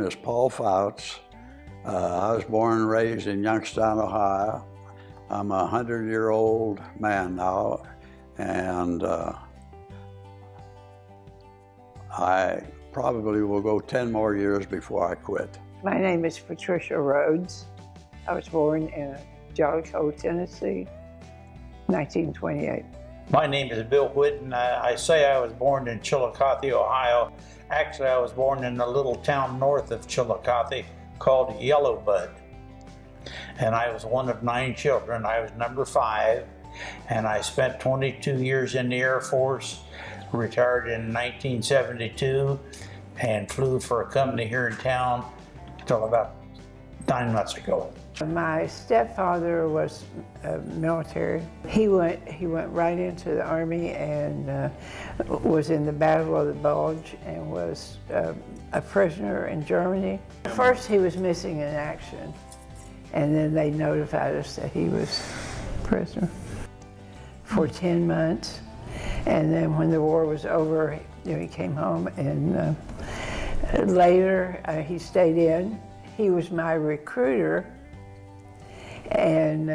is Paul Fouts. I was born and raised in Youngstown, Ohio. I'm a 100-year-old man now, and I probably will go 10 more years before I quit. My name is Patricia Rhodes. I was born in Jellicoe, Tennessee, 1928. My name is Bill Whitten. I say I was born in Chillicothe, Ohio. Actually, I was born in a little town north of Chillicothe called Yellowbud. And I was one of 9 children. I was number 5, and I spent 22 years in the Air Force, retired in 1972, and flew for a company here in town until about 9 months ago. My stepfather was military. He went right into the Army and was in the Battle of the Bulge and was a prisoner in Germany. First he was missing in action, and then they notified us that he was a prisoner for 10 months. And then when the war was over, he came home, and later he stayed in. He was my recruiter. And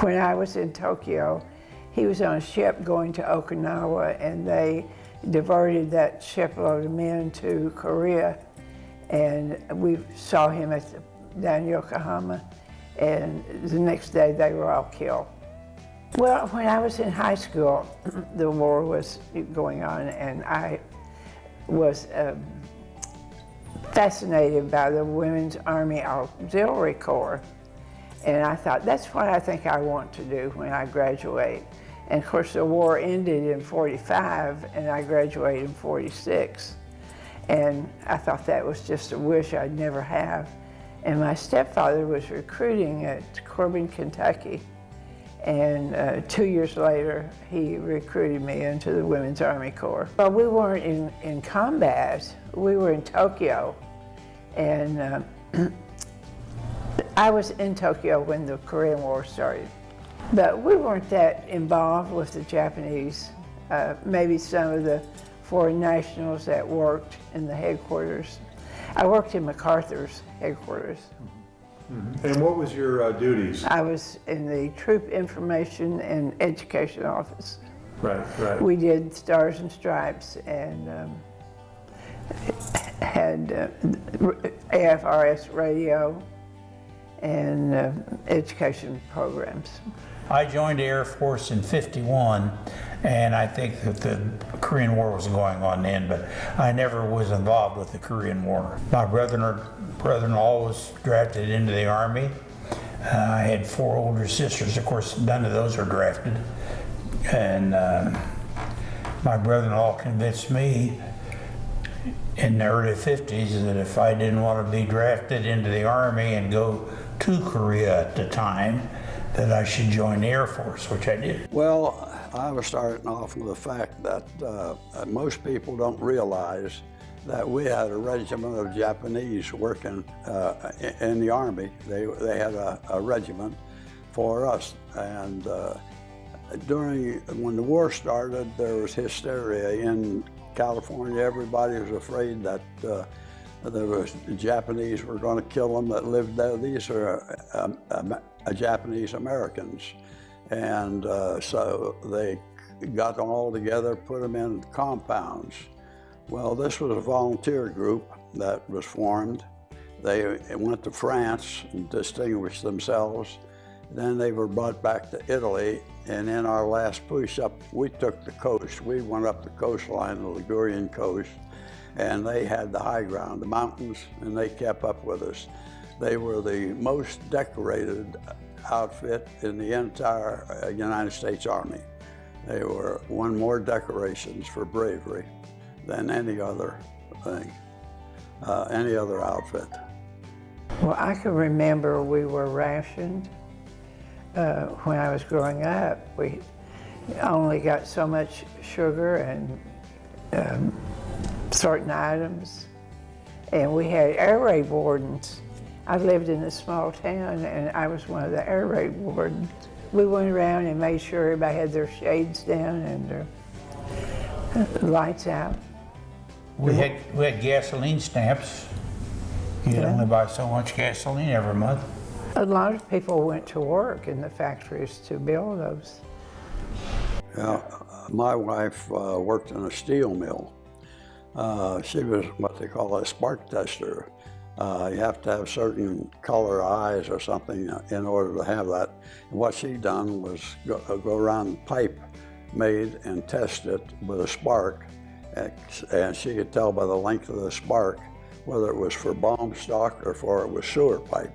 when I was in Tokyo, he was on a ship going to Okinawa, and they diverted that shipload of men to Korea. And we saw him down Yokohama, and the next day they were all killed. Well, when I was in high school, the war was going on, and I was fascinated by the Women's Army Auxiliary Corps. And I thought, that's what I think I want to do when I graduate. And of course, the war ended in '45, and I graduated in '46. And I thought that was just a wish I'd never have. And my stepfather was recruiting at Corbin, Kentucky. And 2 years later, he recruited me into the Women's Army Corps. Well, we weren't in combat. We were in Tokyo. And I was in Tokyo when the Korean War started. But we weren't that involved with the Japanese. Maybe some of the foreign nationals that worked in the headquarters. I worked in MacArthur's headquarters. Mm-hmm. And what was your duties? I was in the Troop Information and Education Office. Right. We did Stars and Stripes and had AFRS radio and education programs. I joined the Air Force in '51, and I think that the Korean War was going on then, but I never was involved with the Korean War. My brother-in-law was drafted into the Army. I had 4 older sisters. Of course, none of those are drafted. And my brother-in-law convinced me in the early '50s that if I didn't want to be drafted into the Army and go to Korea at the time, that I should join the Air Force, which I did. Well, I was starting off with the fact that most people don't realize that we had a regiment of Japanese working in the Army. They had a regiment for us. And when the war started, there was hysteria in California. Everybody was afraid that there was Japanese were going to kill them that lived there. These are Japanese Americans. And so they got them all together, put them in compounds. Well, this was a volunteer group that was formed. They went to France and distinguished themselves. Then they were brought back to Italy, and in our last push-up, we took the coast. We went up the coastline, the Ligurian coast, and they had the high ground, the mountains, and they kept up with us. They were the most decorated outfit in the entire United States Army. They won more decorations for bravery than any other thing, any other outfit. Well, I can remember we were rationed. When I was growing up, we only got so much sugar and certain items. And we had air raid wardens. I lived in a small town, and I was one of the air raid wardens. We went around and made sure everybody had their shades down and their lights out. We had gasoline stamps. You could only buy so much gasoline every month. A lot of people went to work in the factories to build those. Yeah, my wife worked in a steel mill. She was what they call a spark tester. You have to have certain color eyes or something in order to have that. And what she done was go around the pipe made and test it with a spark, and she could tell by the length of the spark whether it was for bomb stock or for it was sewer pipe.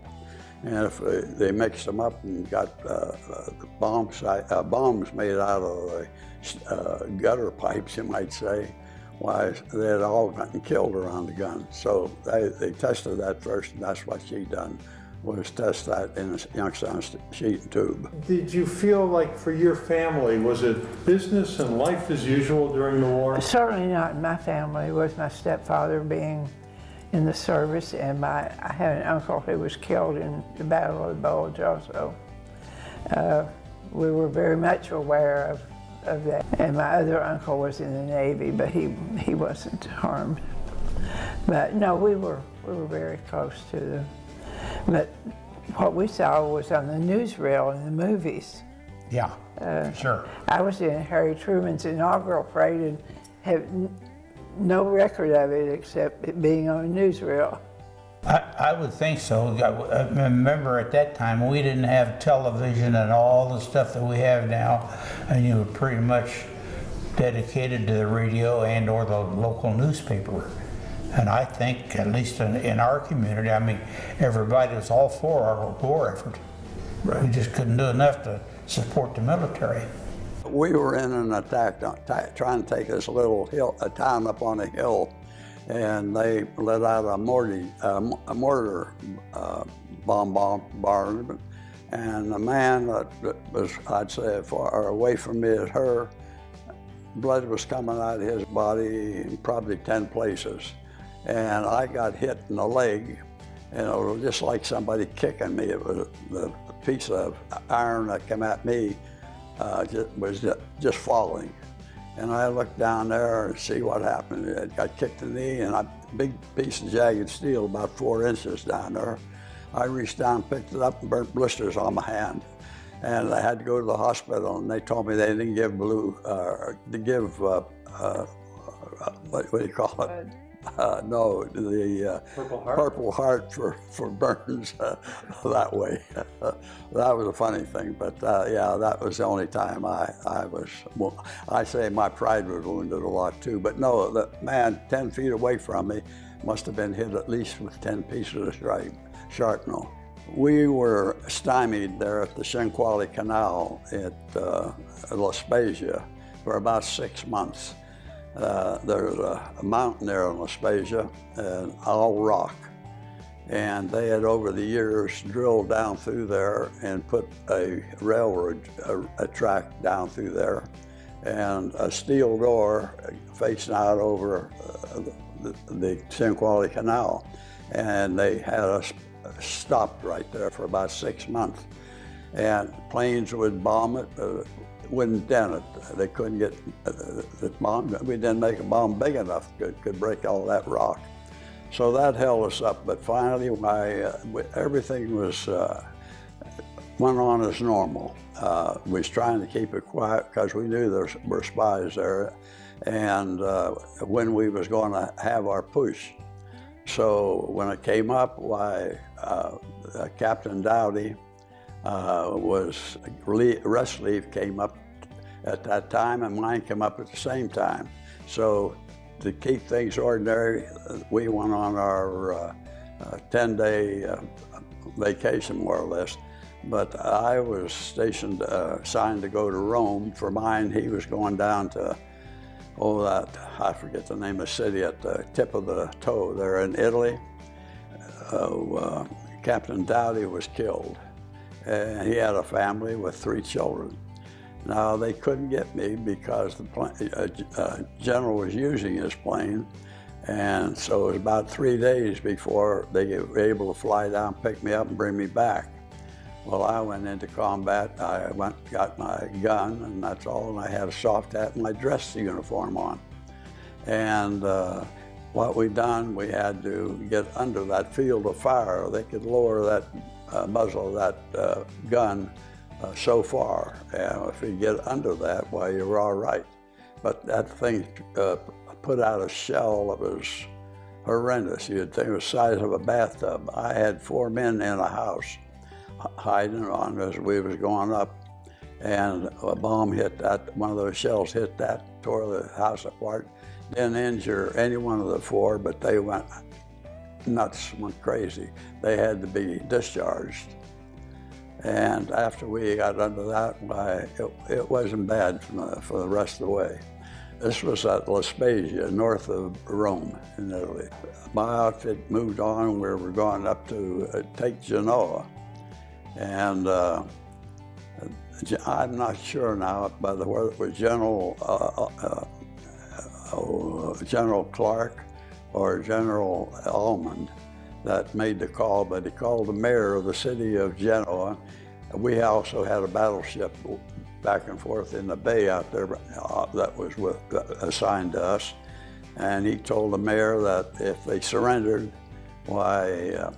And if they mixed them up and got bombs made out of the gutter pipes, you might say, why, they had all gotten killed around the gun. So they tested that first, and that's what she done, was test that in a Youngstown sheet and tube. Did you feel like for your family, was it business and life as usual during the war? Certainly not in my family, with my stepfather being in the service, and I had an uncle who was killed in the Battle of the Bulge also. We were very much aware of that. And my other uncle was in the Navy, but he wasn't harmed. But no, we were very close to them. But what we saw was on the newsreel in the movies. Yeah, sure. I was in Harry Truman's inaugural parade and have no record of it except it being on a newsreel. I would think so. I remember at that time we didn't have television and all the stuff that we have now, and you were pretty much dedicated to the radio and or the local newspaper. And I think, at least in our community, I mean, everybody was all for our war effort. Right. We just couldn't do enough to support the military. We were in an attack, trying to take this little hill, a town up on a hill, and they let out a mortar bombardment, and the man that was, I'd say, as far away from me as her, blood was coming out of his body in probably 10 places, and I got hit in the leg, and it was just like somebody kicking me. It was the piece of iron that came at me was just falling. And I looked down there and see what happened. It got kicked in the knee, and a big piece of jagged steel, about 4 inches down there. I reached down, picked it up, and burnt blisters on my hand. And I had to go to the hospital, and they told me they didn't give what do you call it? No, the Purple Heart for burns that way. That was a funny thing, but yeah, that was the only time I say my pride was wounded a lot too. But no, the man 10 feet away from me must have been hit at least with 10 pieces of shrapnel. We were stymied there at the Shinqually Canal at La Spezia for about 6 months. There's a mountain there in La Spezia, and all rock. And they had over the years drilled down through there and put a railroad a track down through there, and a steel door facing out over the Shinqually Canal. And they had us stopped right there for about 6 months. And planes would bomb it, wouldn't dent it. They couldn't get the bomb. We didn't make a bomb big enough could break all that rock. So that held us up. But finally, everything went on as normal. We was trying to keep it quiet because we knew there were spies there, and when we was going to have our push. So when it came up, Captain Dowdy rest leave came up at that time, and mine came up at the same time. So to keep things ordinary, we went on our 10-day vacation, more or less. But I was stationed, assigned to go to Rome. For mine, he was going down to, I forget the name of the city at the tip of the toe there in Italy. Captain Dowdy was killed. And he had a family with 3 children. Now, they couldn't get me because the general was using his plane, and so it was about 3 days before they were able to fly down, pick me up, and bring me back. Well, I went into combat. I got my gun, and that's all, and I had a soft hat and my dress uniform on. And what we done, we had to get under that field of fire. They could lower that muzzle of that gun so far. And if you get under that, well, you were all right. But that thing put out a shell that was horrendous. You'd think it was the size of a bathtub. I had 4 men in a house hiding on as we was going up, and a bomb hit that, one of those shells hit that, tore the house apart. Didn't injure any one of the 4, but they went nuts, went crazy. They had to be discharged. And after we got under that, why, it wasn't bad for the rest of the way. This was at La Spezia, north of Rome in Italy. My outfit moved on. We were going up to take Genoa. And I'm not sure now whether it was General Clark or General Almond that made the call, but he called the mayor of the city of Genoa. We also had a battleship back and forth in the bay out there that was assigned to us. And he told the mayor that if they surrendered, why,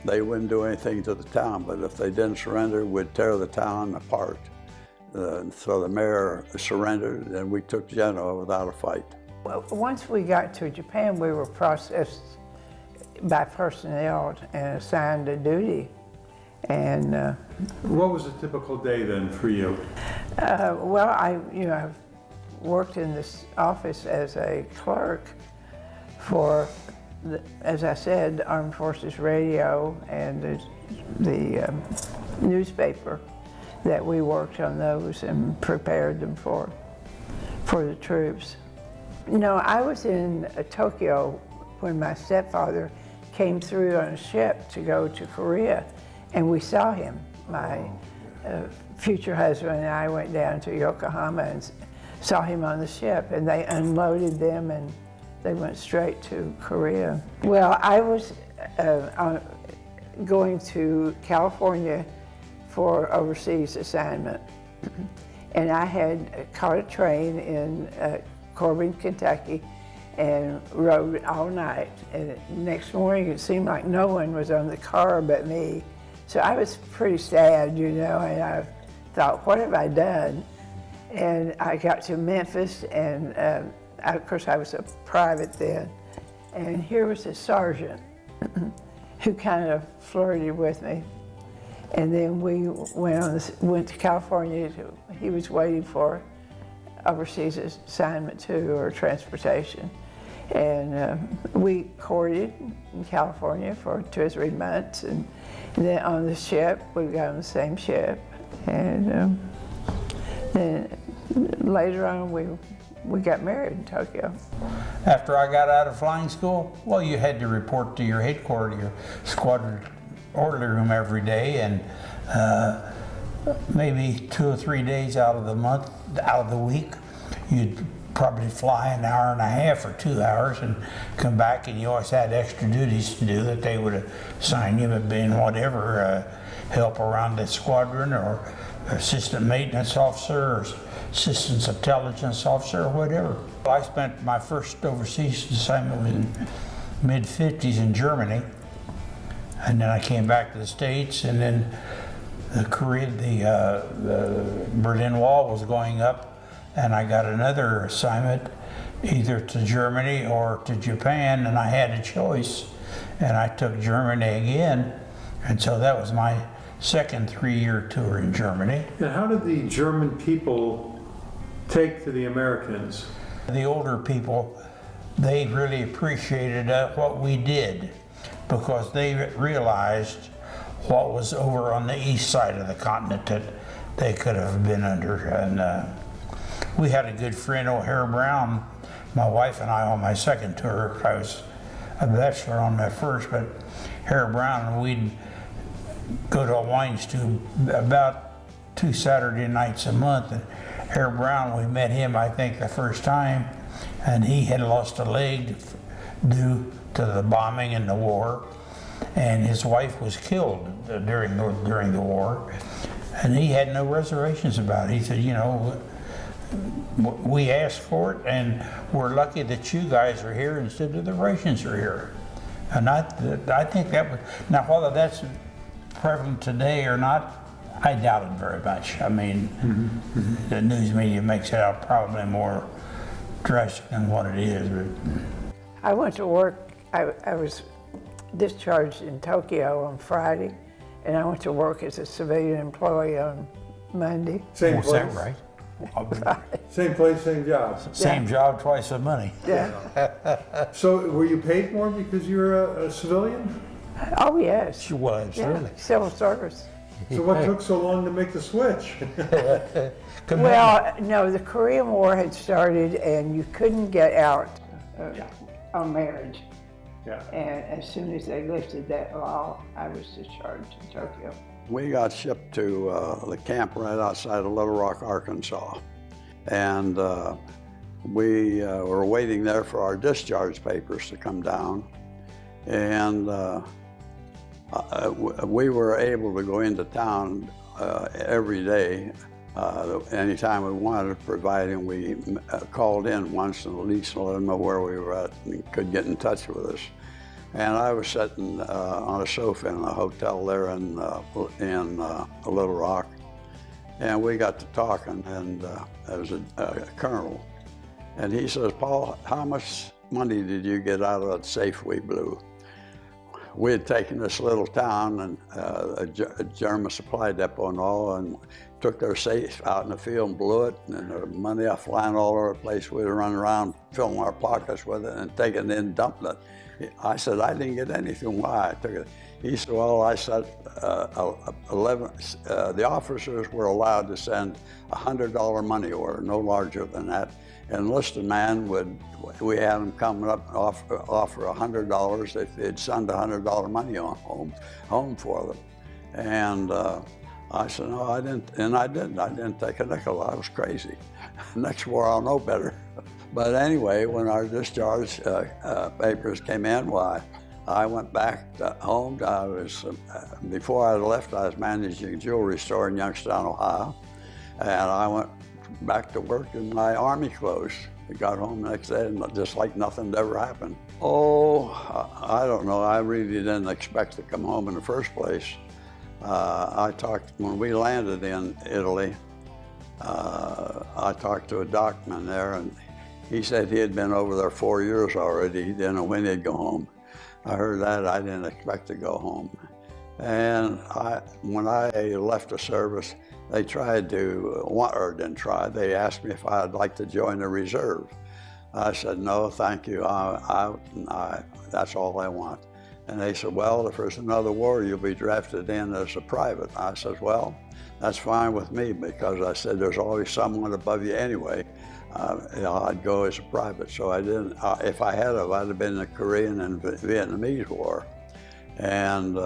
they wouldn't do anything to the town, but if they didn't surrender, we'd tear the town apart. So the mayor surrendered, and we took Genoa without a fight. Well, once we got to Japan, we were processed by personnel and assigned to duty. And What was a typical day then for you? well, I've worked in this office as a clerk for, as I said, Armed Forces Radio and the newspaper, that we worked on those and prepared them for the troops. No, I was in Tokyo when my stepfather came through on a ship to go to Korea, and we saw him. My future husband and I went down to Yokohama and saw him on the ship, and they unloaded them and they went straight to Korea. Well, I was going to California for overseas assignment, and I had caught a train in Corbin, Kentucky, and rode all night. And the next morning, it seemed like no one was on the car but me. So I was pretty sad, you know, and I thought, what have I done? And I got to Memphis, and of course I was a private then, and here was a sergeant who kind of flirted with me. And then we went to California. He was waiting for overseas assignment too, or transportation. And we courted in California for 2 or 3 months. And then on the ship, we got on the same ship. And then later on, we got married in Tokyo. After I got out of flying school, well, you had to report to your headquarters, your squadron orderly room every day, and maybe 2 or 3 days out of the week, you'd probably fly an hour and a half or 2 hours and come back, and you always had extra duties to do that they would assign you, being whatever, help around the squadron, or assistant maintenance officer, or assistant intelligence officer, or whatever. I spent my first overseas assignment in mid-50s in Germany, and then I came back to the States, and then the Berlin Wall was going up, and I got another assignment either to Germany or to Japan, and I had a choice, and I took Germany again, and so that was my second 3-year tour in Germany. And how did the German people take to the Americans? The older people, they really appreciated what we did, because they realized what was over on the east side of the continent that they could have been under. And we had a good friend, O'Hare Brown, my wife and I, on my second tour. I was a bachelor on my first, but O'Hare Brown, and we'd go to a wine stew about 2 Saturday nights a month. And O'Hare Brown, we met him, I think, the first time, and he had lost a leg due to the bombing in the war, and his wife was killed during the war, and he had no reservations about it. He said, you know, we asked for it, and we're lucky that you guys are here instead of the Russians are here. And I think that would, now whether that's prevalent today or not, I doubt it very much. I mean, the news media makes it out probably more drastic than what it is. But I went to work, I was discharged in Tokyo on Friday, and I went to work as a civilian employee on Monday. Same was place? that right? Same place, same job. Same job, twice the money. Yeah. So were you paid more because you're a civilian? Oh, yes. She was, Yeah, really. civil service. So what took so long to make the switch? Well, no, the Korean War had started and you couldn't get out on marriage. Yeah. And as soon as they lifted that law, I was discharged in Tokyo. We got shipped to the camp right outside of Little Rock, Arkansas. And we were waiting there for our discharge papers to come down. And we were able to go into town every day, anytime we wanted, providing we called in once and at least let them know where we were at and could get in touch with us. And I was sitting on a sofa in a hotel there in Little Rock, and we got to talking, and there was a colonel, and he says, "Paul, how much money did you get out of that safe we blew?" We had taken this little town and a German supply depot and all, and took their safe out in the field and blew it, and the money flying all over the place. We'd run around, filling our pockets with it, and taking it in, dumping it. I said, "I didn't get anything. Why?" I took it. He said, "Well," I said, the officers were allowed to send a $100 money order, no larger than that. An enlisted man we had him coming up and offer $100 if they'd send $100 money on home for them. And I said, "No, I didn't," and I didn't. I didn't take a nickel. I was crazy. Next war, I'll know better. But anyway, when our discharge papers came in, why, I went back home. I was before I left, I was managing a jewelry store in Youngstown, Ohio, and I went back to work in my Army clothes. I got home the next day, and just like nothing had ever happened. Oh, I don't know. I really didn't expect to come home in the first place. When we landed in Italy, I talked to a dockman there, and he said he had been over there 4 years already. He didn't know when he'd go home. I heard that. I didn't expect to go home. And when I left the service, they tried to, or didn't try, they asked me if I'd like to join the reserve. I said, "No, thank you. That's all I want." And they said, "Well, if there's another war, you'll be drafted in as a private." I said, "Well, that's fine with me," because I said there's always someone above you anyway. I'd go as a private. So I didn't, if I had, I'd have been in the Korean and Vietnamese War. And,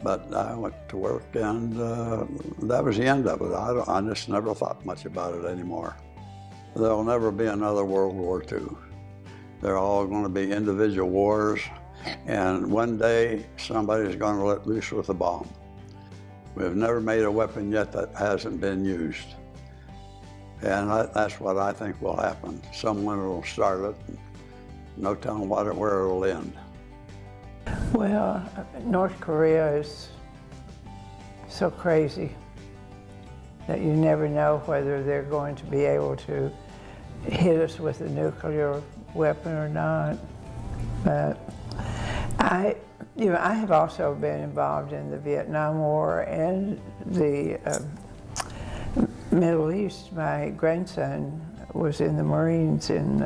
but I went to work, and that was the end of it. I just never thought much about it anymore. There'll never be another World War II. They're all going to be individual wars, and one day somebody's going to let loose with a bomb. We've never made a weapon yet that hasn't been used. And that's what I think will happen. Someone will start it, and no telling where it'll end. Well, North Korea is so crazy that you never know whether they're going to be able to hit us with a nuclear weapon or not. But I have also been involved in the Vietnam War and the Middle East. My grandson was in the Marines in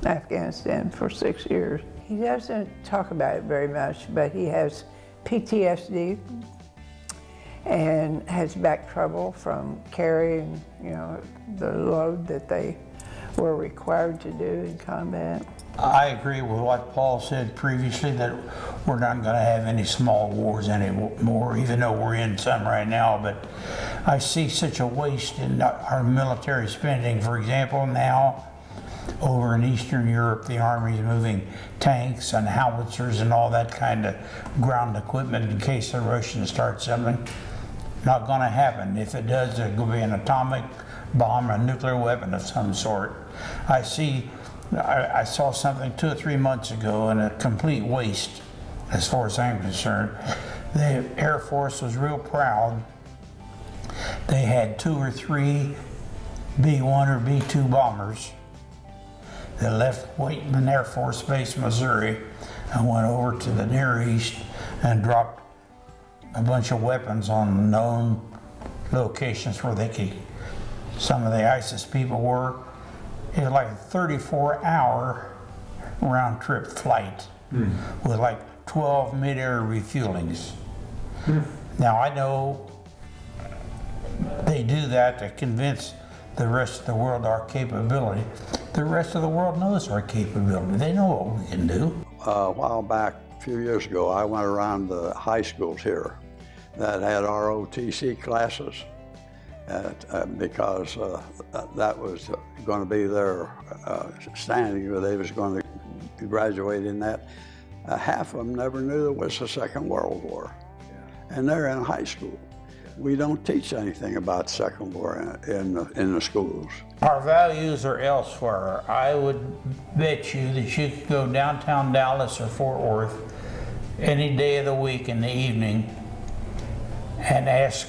Afghanistan for 6 years. He doesn't talk about it very much, but he has PTSD and has back trouble from carrying, the load that they were required to do in combat. I agree with what Paul said previously, that we're not going to have any small wars anymore, even though we're in some right now. But I see such a waste in our military spending. For example, now over in Eastern Europe, the Army's moving tanks and howitzers and all that kind of ground equipment in case the Russians start something. Not going to happen. If it does, there's going to be an atomic bomb, a nuclear weapon of some sort. I saw something 2 or 3 months ago, and a complete waste as far as I'm concerned. The Air Force was real proud. They had 2 or 3 B-1 or B-2 bombers that left Whitten Air Force Base, Missouri, and went over to the Near East and dropped a bunch of weapons on known locations where some of the ISIS people were. It was like a 34-hour round-trip flight with like 12 mid-air refuelings. Now I know they do that to convince the rest of the world our capability. The rest of the world knows our capability. They know what we can do. A while back, a few years ago, I went around the high schools here that had ROTC classes because that was going to be their standing, or they was going to graduate in that. Half of them never knew there was a Second World War, and they're in high school. We don't teach anything about Second War in the schools. Our values are elsewhere. I would bet you that you could go downtown Dallas or Fort Worth any day of the week in the evening and ask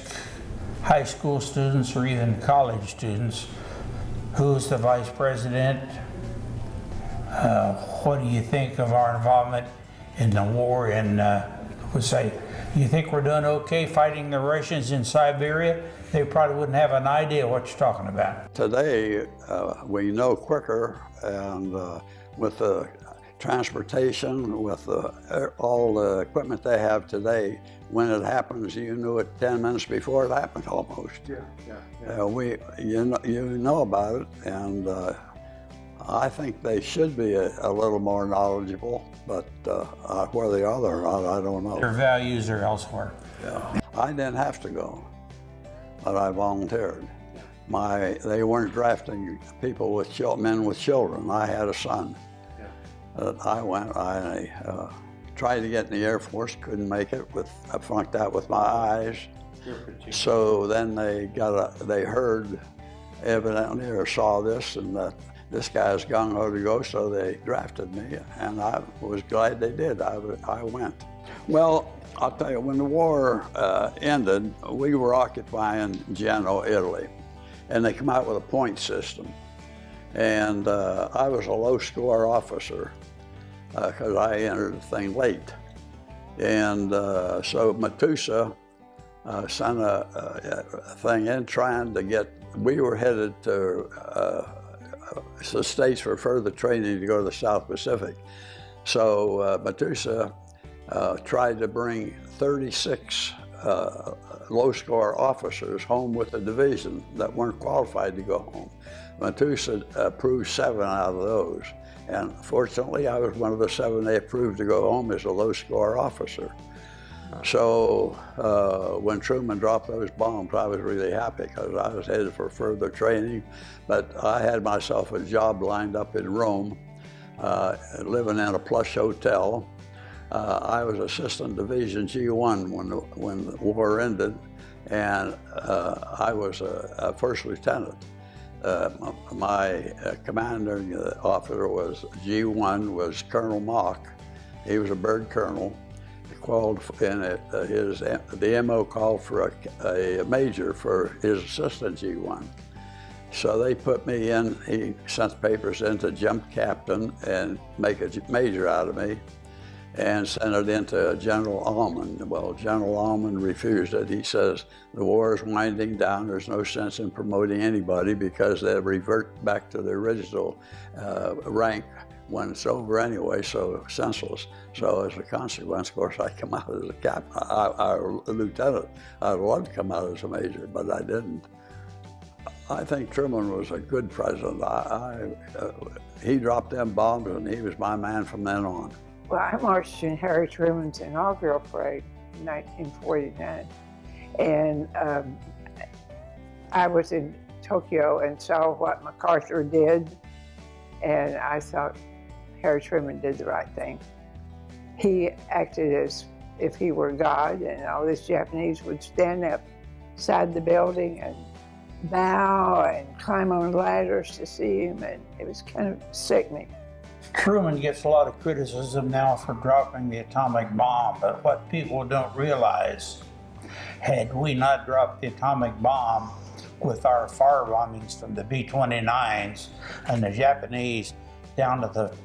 high school students or even college students, who's the vice president? What do you think of our involvement in the war? And would say, you think we're doing okay fighting the Russians in Siberia? They probably wouldn't have an idea what you're talking about. Today, we know quicker, and with the transportation, with all the equipment they have today, when it happens, you knew it 10 minutes before it happened almost. You know about it, and I think they should be a little more knowledgeable, but where they are or not, I don't know. Their values are elsewhere. Yeah. I didn't have to go, but I volunteered. They weren't drafting people men with children. I had a son. I went. I tried to get in the Air Force, couldn't make it. I flunked out with my eyes. So then they heard evidently or saw this, and that this guy's gung-ho to go, so they drafted me, and I was glad they did. I went. Well, I'll tell you, when the war ended, we were occupying Genoa, Italy, and they come out with a point system. And I was a low-score officer because I entered the thing late. And so Matusa sent a thing in trying to get, we were headed to the States for further training to go to the South Pacific. So Matusa tried to bring 36 low-score officers home with the division that weren't qualified to go home. Matusa approved 7 out of those. And fortunately, I was one of the 7 they approved to go home as a low-score officer. So when Truman dropped those bombs, I was really happy because I was headed for further training. But I had myself a job lined up in Rome, living in a plush hotel. I was assistant division G1 when the war ended, and I was a first lieutenant. My commanding officer was G1, was Colonel Mock. He was a bird colonel. He called in the MO called for a major for his assistant G1. So they put me in. He sent papers in to jump captain and make a major out of me, and sent it into General Almond. Well, General Almond refused it. He says, the war is winding down. There's no sense in promoting anybody because they'll revert back to the original rank when it's over anyway, so senseless. So as a consequence, of course, I come out as a captain, a lieutenant. I'd love to come out as a major, but I didn't. I think Truman was a good president. He dropped them bombs, and he was my man from then on. Well, I marched in Harry Truman's inaugural parade in 1949, and I was in Tokyo and saw what MacArthur did, and I thought Harry Truman did the right thing. He acted as if he were God, and all these Japanese would stand outside the building and bow and climb on ladders to see him, and it was kind of sickening. Truman gets a lot of criticism now for dropping the atomic bomb, but what people don't realize, had we not dropped the atomic bomb with our fire bombings from the B-29s and the Japanese down to the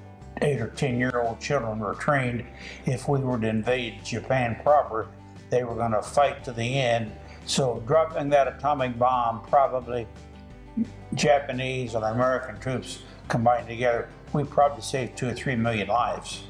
8 or 10-year-old children were trained, if we were to invade Japan proper, they were going to fight to the end. So dropping that atomic bomb, probably Japanese and American troops combined together, we probably saved 2 or 3 million lives.